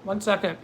1 second.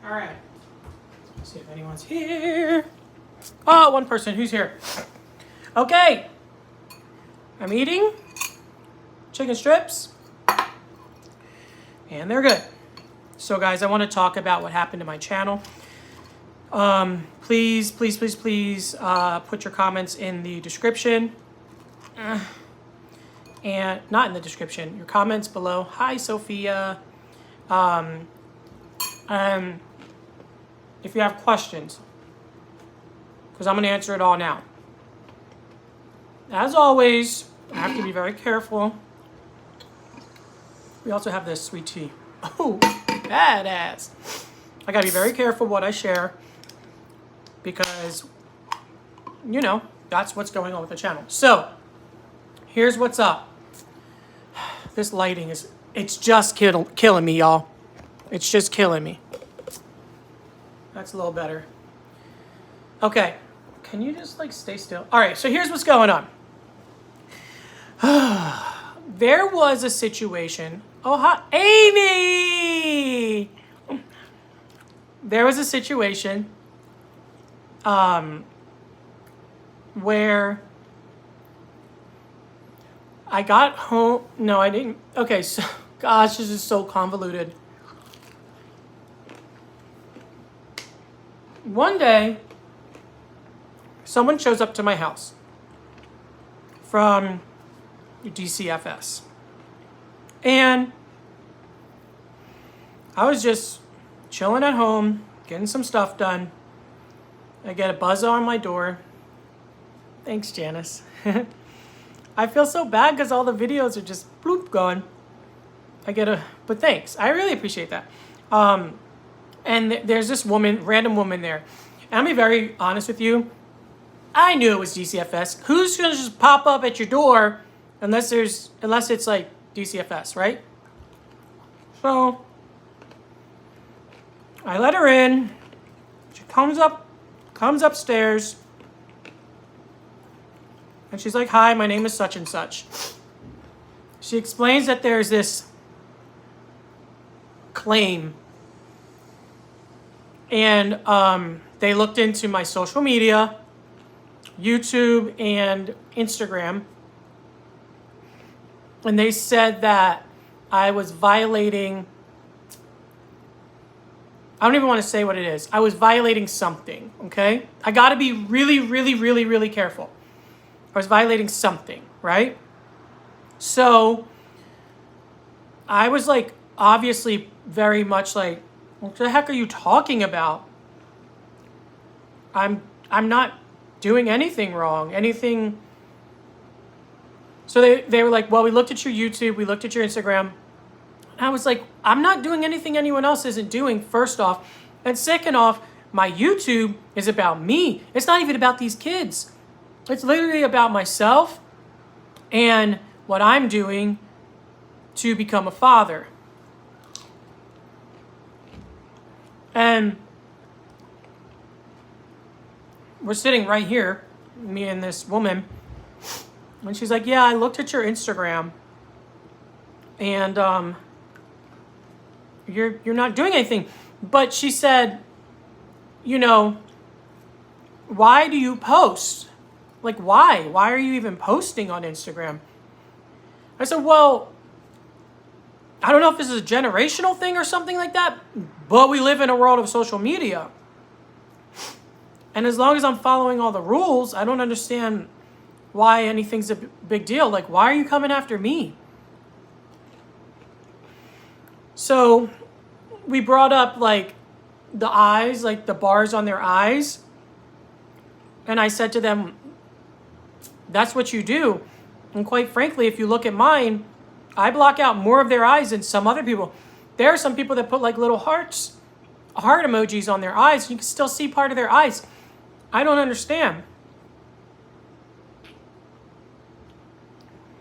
All right. Let's see if anyone's here. Oh, one person. Who's here? Okay. I'm eating chicken strips, and they're good. So, guys, I want to talk about what happened to my channel. Please, please, please, please put your comments in the description. And not in the description, your comments below. Hi, Sophia. If you have questions, because I'm going to answer it all now. As always, I have to be very careful. We also have this sweet tea. Oh, badass. I got to be very careful what I share because, you know, that's what's going on with the channel. So, here's what's up. This lighting is, it's just killing me, y'all. It's just killing me. That's a little better. Okay. Can you just like stay still? All right. So here's what's going on. There was a situation. Oh, hi, Amy. There was a situation where I got home. No, I didn't. Okay. So, gosh, this is so convoluted. One day, someone shows up to my house from DCFS. And I was just chilling at home, getting some stuff done. I get a buzz on my door. Thanks, Janice. I feel so bad because all the videos are just bloop going. But thanks. I really appreciate that. And there's this woman, random woman there. And I'll be very honest with you. I knew it was DCFS. Who's gonna just pop up at your door unless it's like DCFS, right? So I let her in. She comes upstairs. And she's like, "Hi, my name is such and such." She explains that there's this claim. And they looked into my social media, YouTube and Instagram. And they said that I was violating, I don't even want to say what it is. I was violating something, okay? I got to be really, really, really, really careful. I was violating something, right? So I was like, obviously very much like, what the heck are you talking about? I'm not doing anything wrong. Anything. So they were like, well, we looked at your YouTube, we looked at your Instagram. And I was like, I'm not doing anything anyone else isn't doing, first off. And second off, my YouTube is about me. It's not even about these kids. It's literally about myself and what I'm doing to become a father. And we're sitting right here, me and this woman, and she's like, "Yeah, I looked at your Instagram, and you're not doing anything." But she said, "You know, why do you post? Like, why? Why are you even posting on Instagram? I said, well, I don't know if this is a generational thing or something like that, but we live in a world of social media. And as long as I'm following all the rules, I don't understand why anything's a big deal. Like, why are you coming after me? So we brought up like the eyes, like the bars on their eyes. And I said to them, that's what you do. And quite frankly, if you look at mine, I block out more of their eyes than some other people. There are some people that put like little hearts, heart emojis on their eyes. You can still see part of their eyes. I don't understand.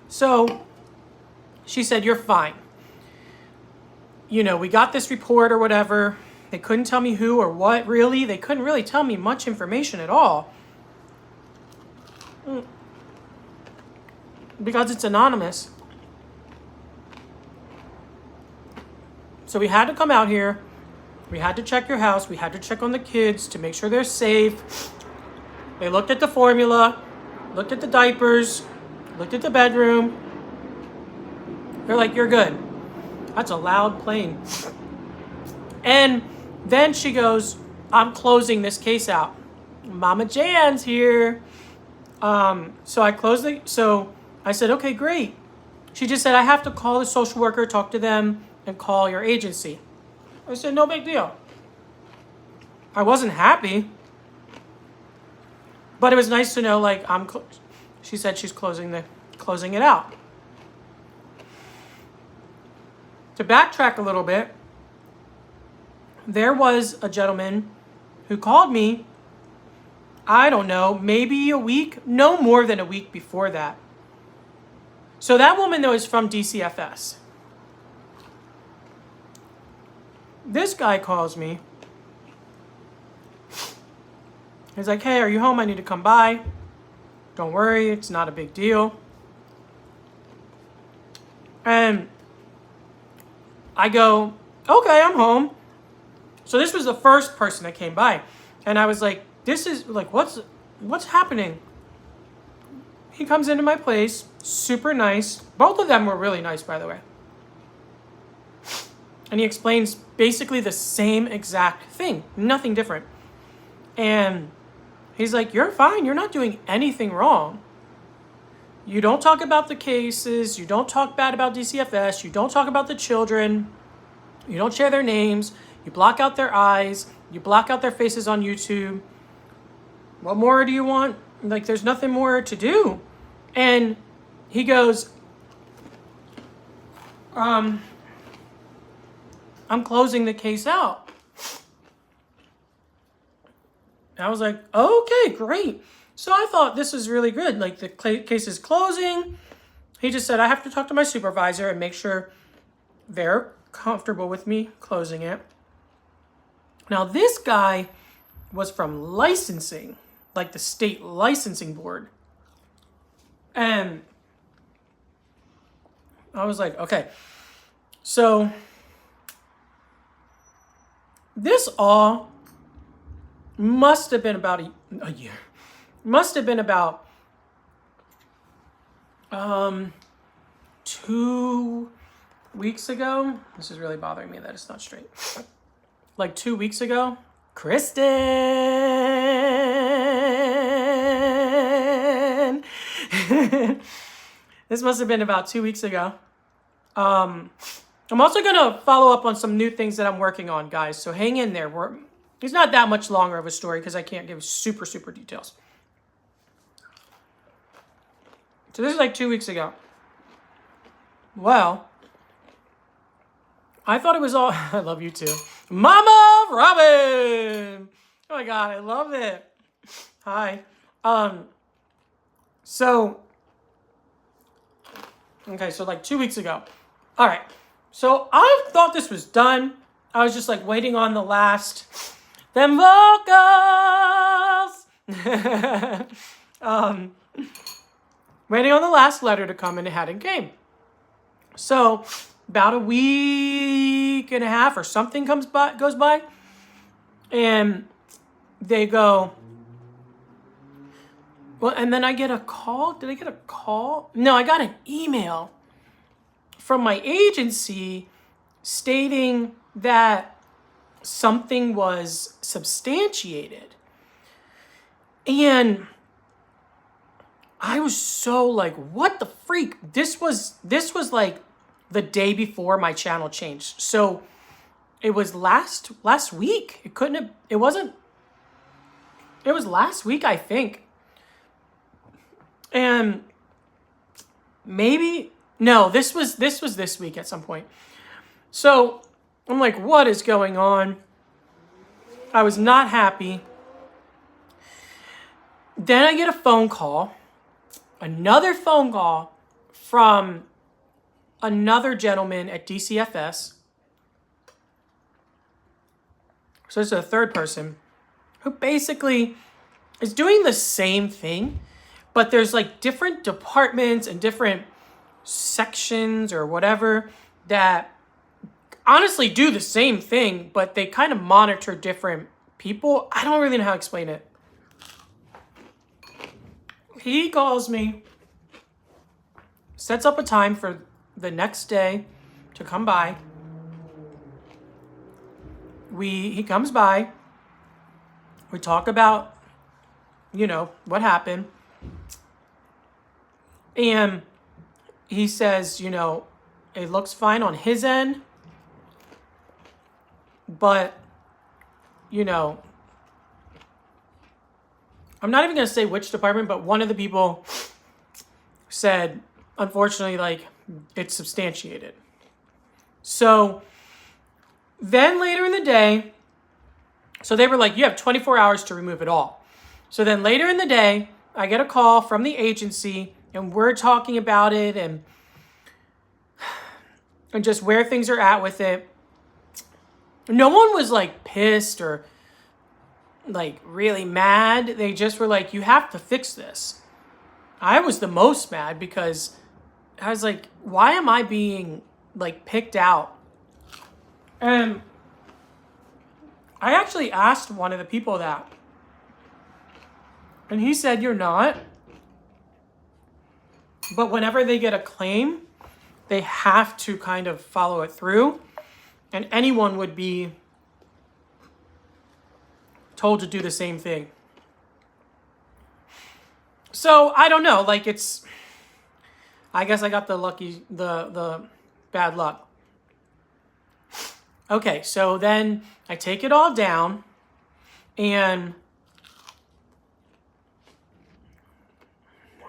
So she said, you're fine. You know, we got this report or whatever. They couldn't tell me who or what, really. They couldn't really tell me much information at all. Because it's anonymous. So we had to come out here. We had to check your house. We had to check on the kids to make sure they're safe. They looked at the formula, looked at the diapers, looked at the bedroom. They're like, you're good. That's a loud plane. And then she goes, I'm closing this case out. Mama Jan's here. So I said, okay, great. She just said, I have to call the social worker, talk to them, and call your agency. I said, no big deal. I wasn't happy. But it was nice to know, like, she said she's closing it out. To backtrack a little bit, there was a gentleman who called me, I don't know, maybe a week, no more than a week before that. So that woman, though, is from DCFS. This guy calls me. He's like, hey, are you home? I need to come by. Don't worry, it's not a big deal. And I go, okay, I'm home. So this was the first person that came by. And I was like, this is like, what's happening? He comes into my place, super nice. Both of them were really nice, by the way. And he explains basically the same exact thing, nothing different. And he's like, you're fine. You're not doing anything wrong. You don't talk about the cases. You don't talk bad about DCFS. You don't talk about the children. You don't share their names. You block out their eyes. You block out their faces on YouTube. What more do you want? Like, there's nothing more to do. And he goes, I'm closing the case out. I was like, okay, great. So I thought this was really good. Like, the case is closing. He just said, I have to talk to my supervisor and make sure they're comfortable with me closing it. Now, this guy was from licensing, like the state licensing board. And I was like, okay. So this all must have been about a year. Must have been about 2 weeks ago. This is really bothering me that it's not straight. Like 2 weeks ago. Kristen. This must have been about 2 weeks ago. I'm also going to follow up on some new things that I'm working on, guys. So hang in there. It's not that much longer of a story because I can't give super details. So this is like 2 weeks ago. Well, I thought it was all... I love you too. Mama Robin! Oh my God, I love it. Hi. Okay, so like 2 weeks ago. All right. So I thought this was done. I was just like waiting on the last... Them vocals! Waiting on the last letter to come, and it hadn't came. So about a week and a half or something goes by, and they go, Well, and then I get a call. Did I get a call? No, I got an email from my agency stating that something was substantiated. And I was so like, what the freak? This was like the day before my channel changed. So it was last week. It was last week, I think. And maybe, no, this was this week at some point. So I'm like, what is going on? I was not happy. Then I get a phone call, another phone call from another gentleman at DCFS. So it's a third person who basically is doing the same thing, but there's like different departments and different sections or whatever that honestly do the same thing, but they kind of monitor different people. I don't really know how to explain it. He calls me, sets up a time for the next day to come by. He comes by. We talk about, what happened. And he says, it looks fine on his end, but, I'm not even going to say which department, but one of the people said, unfortunately, like, it's substantiated. So then later in the day, so they were like, you have 24 hours to remove it all. So then later in the day, I get a call from the agency and we're talking about it and just where things are at with it. No one was like pissed or like really mad. They just were like, you have to fix this. I was the most mad because I was like, why am I being like picked out? And I actually asked one of the people that, and he said, you're not. But whenever they get a claim, they have to kind of follow it through. And anyone would be told to do the same thing. So I don't know, like I guess I got the bad luck. Okay, so then I take it all down and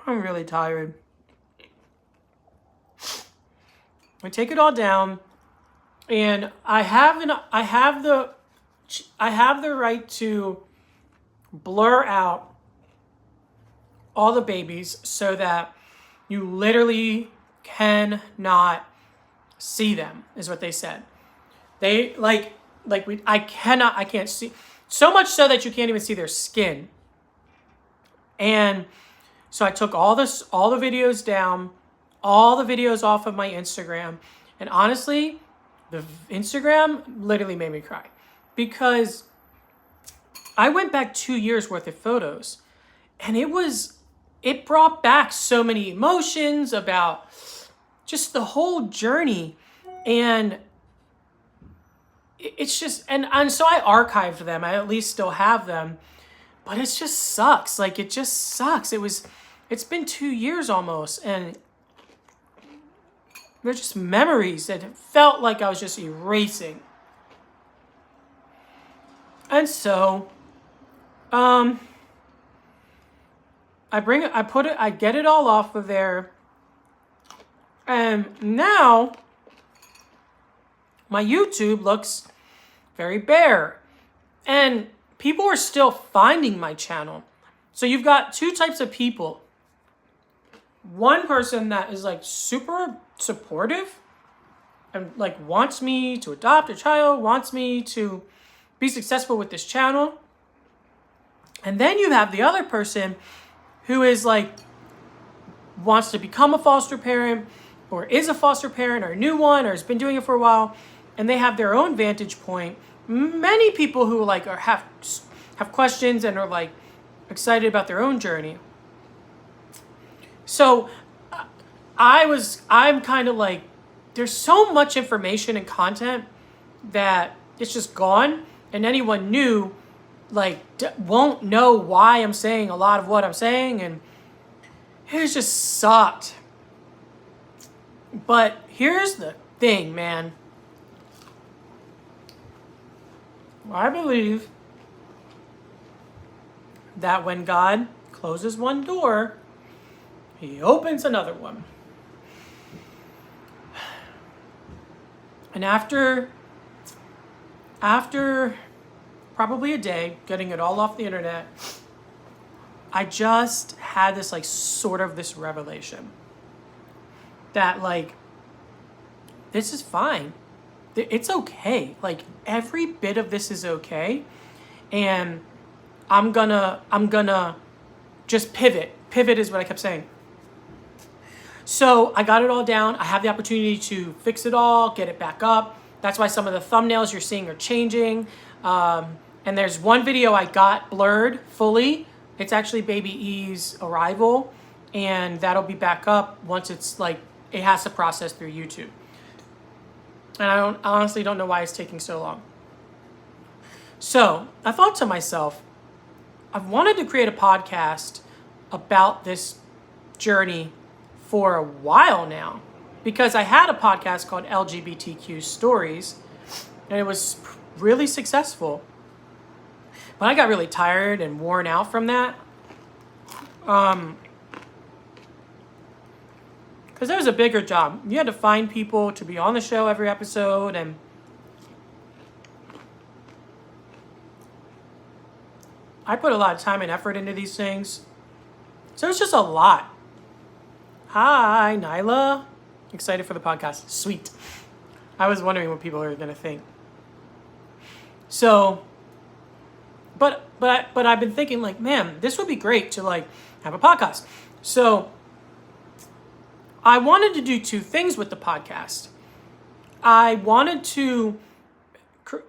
I'm really tired. I take it all down and I have the right to blur out all the babies so that you literally cannot see them, is what they said. They I can't see, so much so that you can't even see their skin. And so I took all the videos down, all the videos off of my Instagram. And honestly, the Instagram literally made me cry because I went back 2 years worth of photos and it brought back so many emotions about just the whole journey. And it's just, and so I archived them. I at least still have them, but it just sucks. Like, it just sucks. It's been 2 years almost. And they're just memories that felt like I was just erasing. And so, I get it all off of there. And now my YouTube looks very bare. And people are still finding my channel. So you've got two types of people. One person that is like super supportive and like wants me to adopt a child, wants me to be successful with this channel. And then you have the other person who is like, wants to become a foster parent or is a foster parent or a new one or has been doing it for a while. And they have their own vantage point. Many people who like have questions and are like excited about their own journey. So I'm kind of like, there's so much information and content that it's just gone, and anyone new like won't know why I'm saying a lot of what I'm saying, and it just sucked. But here's the thing, man. I believe that when God closes one door, he opens another one. And after probably a day getting it all off the internet, I just had this like sort of this revelation that like, this is fine. It's okay. Like every bit of this is okay. And I'm gonna just pivot. Pivot is what I kept saying. So I got it all down. I have the opportunity to fix it all, get it back up. That's why some of the thumbnails you're seeing are changing. And there's one video I got blurred fully. It's actually Baby E's arrival. And that'll be back up once it's like, it has to process through YouTube. And I honestly don't know why it's taking so long. So I thought to myself, I've wanted to create a podcast about this journey for a while now, because I had a podcast called LGBTQ Stories, and it was really successful. But I got really tired and worn out from that. Because there was a bigger job. You had to find people to be on the show every episode, and I put a lot of time and effort into these things. So it's just a lot. Hi, Nyla. Excited for the podcast. Sweet. I was wondering what people are going to think. So, but I've been thinking like, man, this would be great to like have a podcast. So I wanted to do two things with the podcast. I wanted to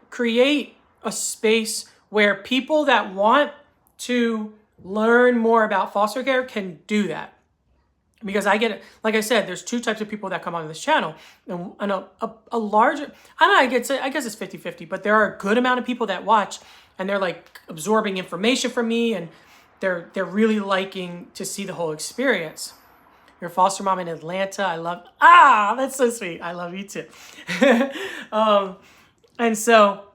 create a space where people that want to learn more about foster care can do that. Because I get it, like I said, there's two types of people that come on this channel. And a larger, I don't know, I guess it's 50-50, but there are a good amount of people that watch and they're like absorbing information from me, and they're really liking to see the whole experience. Your foster mom in Atlanta, I love, that's so sweet. I love you too. And so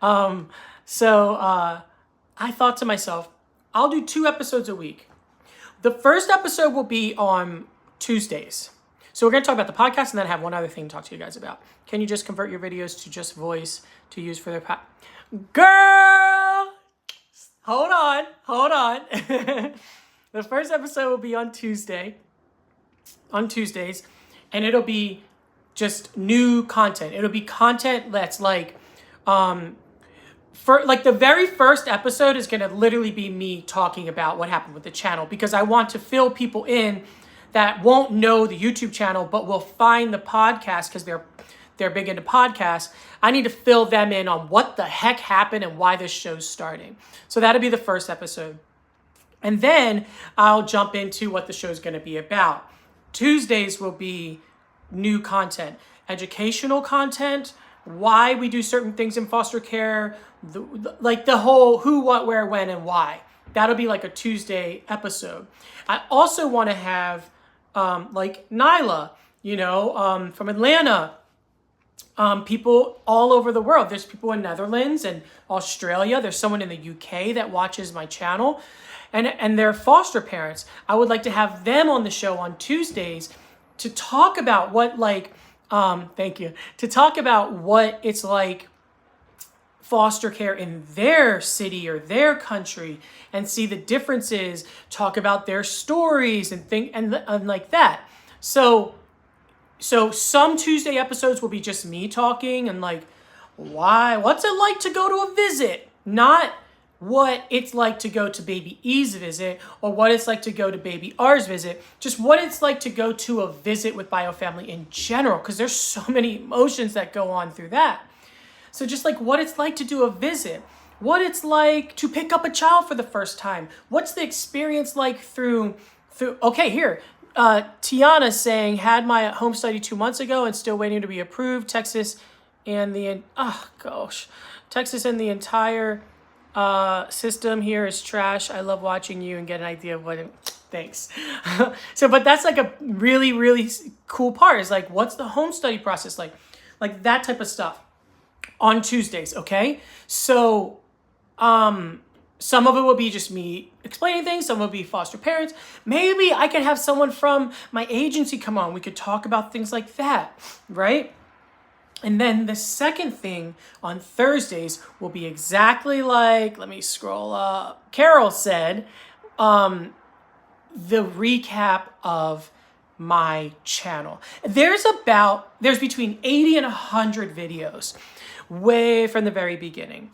I thought to myself, I'll do 2 episodes a week. The first episode will be on Tuesdays. So we're going to talk about the podcast and then have one other thing to talk to you guys about. Can you just convert your videos to just voice to use for their Girl! Hold on. The first episode will be on Tuesdays, and it'll be just new content. It'll be content that's like, for like the very first episode is going to literally be me talking about what happened with the channel, because I want to fill people in that won't know the YouTube channel but will find the podcast because they're big into podcasts. I need to fill them in on what the heck happened and why this show's starting. So that'll be the first episode. And then I'll jump into what the show's going to be about. Tuesdays will be new content, educational content, why we do certain things in foster care, like the whole who, what, where, when, and why. That'll be like a Tuesday episode. I also want to have like Nyla, from Atlanta, people all over the world. There's people in Netherlands and Australia. There's someone in the UK that watches my channel, and they're foster parents. I would like to have them on the show on Tuesdays to talk about what to talk about what it's like foster care in their city or their country, and see the differences, talk about their stories and like that. So some Tuesday episodes will be just me talking and like, what's it like to go to a visit? Not what it's like to go to Baby E's visit or what it's like to go to Baby R's visit, just what it's like to go to a visit with BioFamily in general, because there's so many emotions that go on through that. So just like what it's like to do a visit, what it's like to pick up a child for the first time. What's the experience like through, okay, here, Tiana saying, had my home study 2 months ago and still waiting to be approved. Texas and the entire system here is trash. I love watching you and get an idea of what it, thanks. So, but that's like a really, really cool part is like, what's the home study process like? Like that type of stuff on Tuesdays, okay? So, some of it will be just me explaining things. Some will be foster parents. Maybe I could have someone from my agency come on. We could talk about things like that, right? And then the second thing on Thursdays will be exactly like, let me scroll up. Carol said, the recap of my channel. There's between 80 and 100 videos way from the very beginning.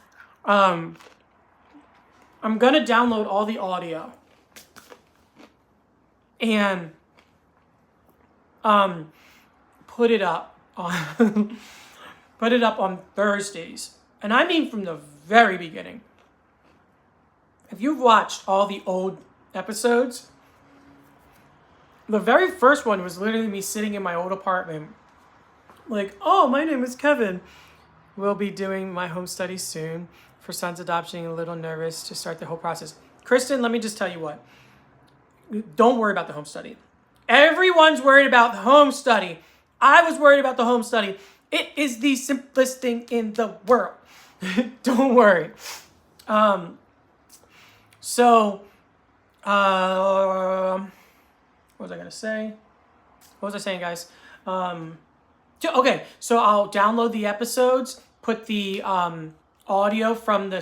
I'm going to download all the audio and put it up on put it up on Thursdays. And I mean from the very beginning. If you've watched all the old episodes, the very first one was literally me sitting in my old apartment like, oh, my name is Kevin. We'll be doing my home study soon. For son's adoption, a little nervous to start the whole process. Kristen, let me just tell you what. Don't worry about the home study. Everyone's worried about the home study. I was worried about the home study. It is the simplest thing in the world. Don't worry. What was I going to say? What was I saying, guys? Okay, so I'll download the episodes, put the audio from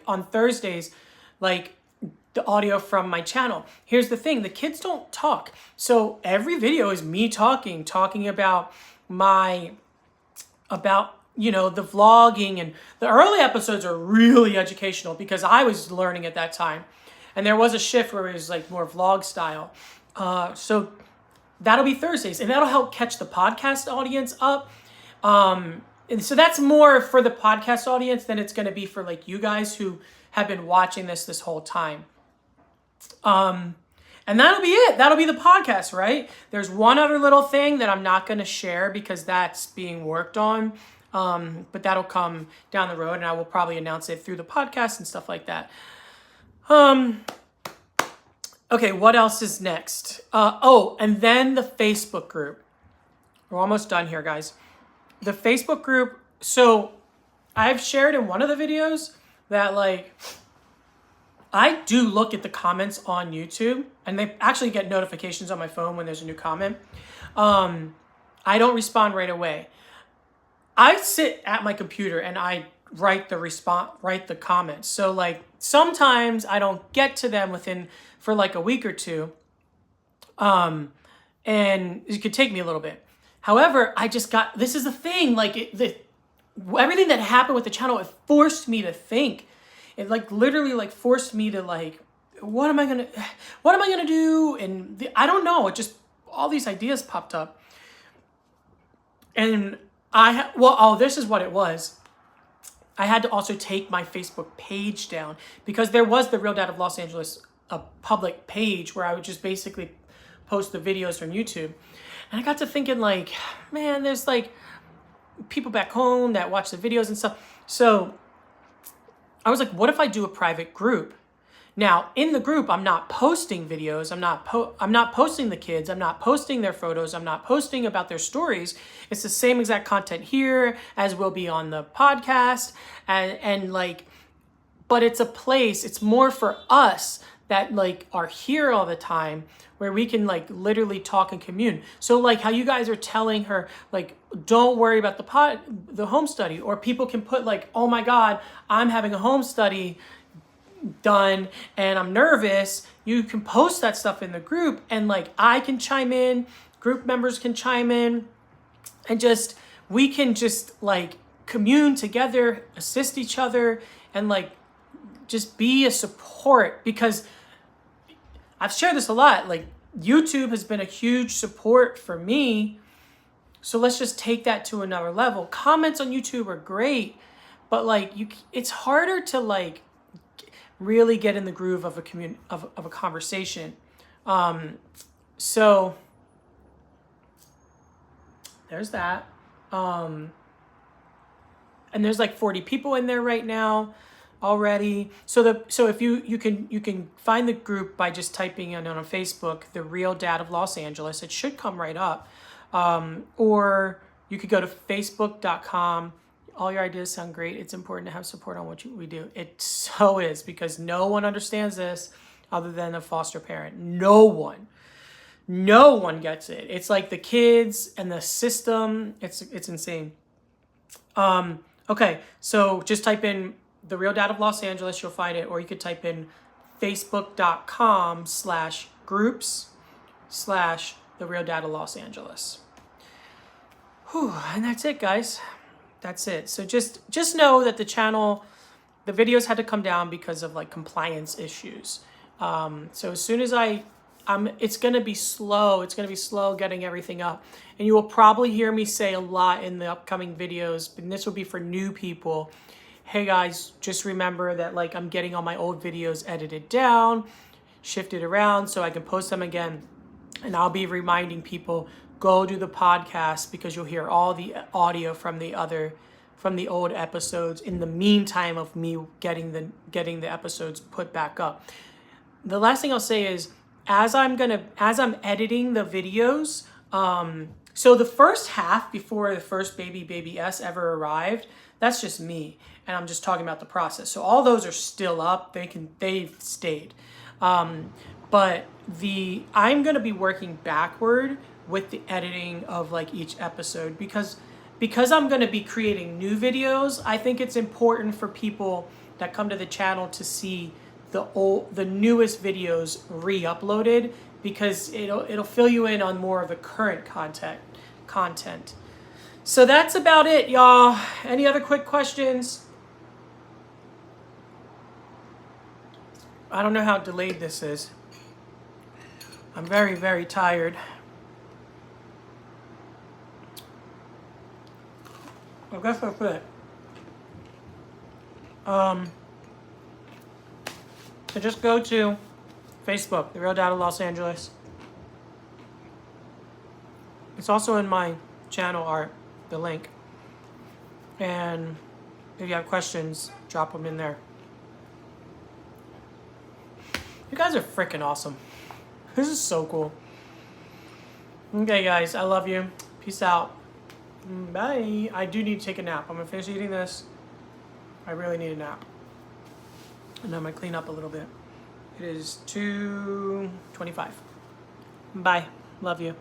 on Thursdays, like the audio from my channel. Here's the thing, the kids don't talk. So every video is me talking about the vlogging, and the early episodes are really educational because I was learning at that time. And there was a shift where it was like more vlog style. So that'll be Thursdays, and that'll help catch the podcast audience up. And so that's more for the podcast audience than it's going to be for like you guys who have been watching this whole time. And that'll be it. That'll be the podcast, right? There's one other little thing that I'm not going to share because that's being worked on. But that'll come down the road, and I will probably announce it through the podcast and stuff like that. Okay, what else is next? And then the Facebook group. We're almost done here, guys. The Facebook group. So I've shared in one of the videos that like, I do look at the comments on YouTube, and they actually get notifications on my phone when there's a new comment. I don't respond right away. I sit at my computer and I write the comments. So like sometimes I don't get to them for like a week or two. And it could take me a little bit. However, this is the thing, like everything that happened with the channel, it forced me to think. It like literally like forced me to like, what am I gonna do? And I don't know. It just, all these ideas popped up. And this is what it was. I had to also take my Facebook page down because there was the Real Dad of Los Angeles, a public page where I would just basically post the videos from YouTube. And I got to thinking like, man, there's like people back home that watch the videos and stuff. So I was like, what if I do a private group? Now, in the group, I'm not posting videos. I'm not posting the kids. I'm not posting their photos. I'm not posting about their stories. It's the same exact content here as will be on the podcast. And like, but it's a place, it's more for us that like are here all the time where we can like literally talk and commune. So like how you guys are telling her, like, don't worry about the home study, or people can put like, oh my God, I'm having a home study done and I'm nervous. You can post that stuff in the group, and like I can chime in, group members can chime in, and we can just like commune together, assist each other, and like just be a support. Because I've shared this a lot, like YouTube has been a huge support for me. So let's just take that to another level. Comments on YouTube are great, but like it's harder to like really get in the groove of a conversation. So there's that. And there's like 40 people in there right now already. So if you can find the group by just typing in on Facebook, The Real Dad of Los Angeles. It should come right up. Or you could go to facebook.com. All your ideas sound great. It's important to have support on what we do. It so is, because no one understands this other than a foster parent. No one gets it. It's like the kids and the system. It's insane. Okay, so just type in The Real Dad of Los Angeles, you'll find it, or you could type in facebook.com/groups/The Real Dad of Los Angeles. Whew, and that's it, guys. That's it. So just know that the channel, the videos had to come down because of like compliance issues. So as soon as it's going to be slow. It's going to be slow getting everything up. And you will probably hear me say a lot in the upcoming videos, and this will be for new people. Hey guys, just remember that like I'm getting all my old videos edited down, shifted around so I can post them again. And I'll be reminding people, go to the podcast, because you'll hear all the audio from the old episodes in the meantime of me getting the episodes put back up. The last thing I'll say is, as I'm editing the videos, so the first half before the first baby S ever arrived, that's just me, and I'm just talking about the process. So all those are still up. They've stayed, but I'm gonna be working backward with the editing of like each episode, because I'm gonna be creating new videos. I think it's important for people that come to the channel to see the newest videos re-uploaded, because it'll fill you in on more of the current content. So that's about it, y'all. Any other quick questions? I don't know how delayed this is. I'm very, very tired. I guess that's it. So just go to Facebook, The Real Dad of Los Angeles. It's also in my channel art, the link. And if you have questions, drop them in there. You guys are freaking awesome. This is so cool. Okay, guys, I love you. Peace out. Bye. I do need to take a nap. I'm gonna finish eating this. I really need a nap. And I'm gonna clean up a little bit. It is 2:25. Bye. Love you.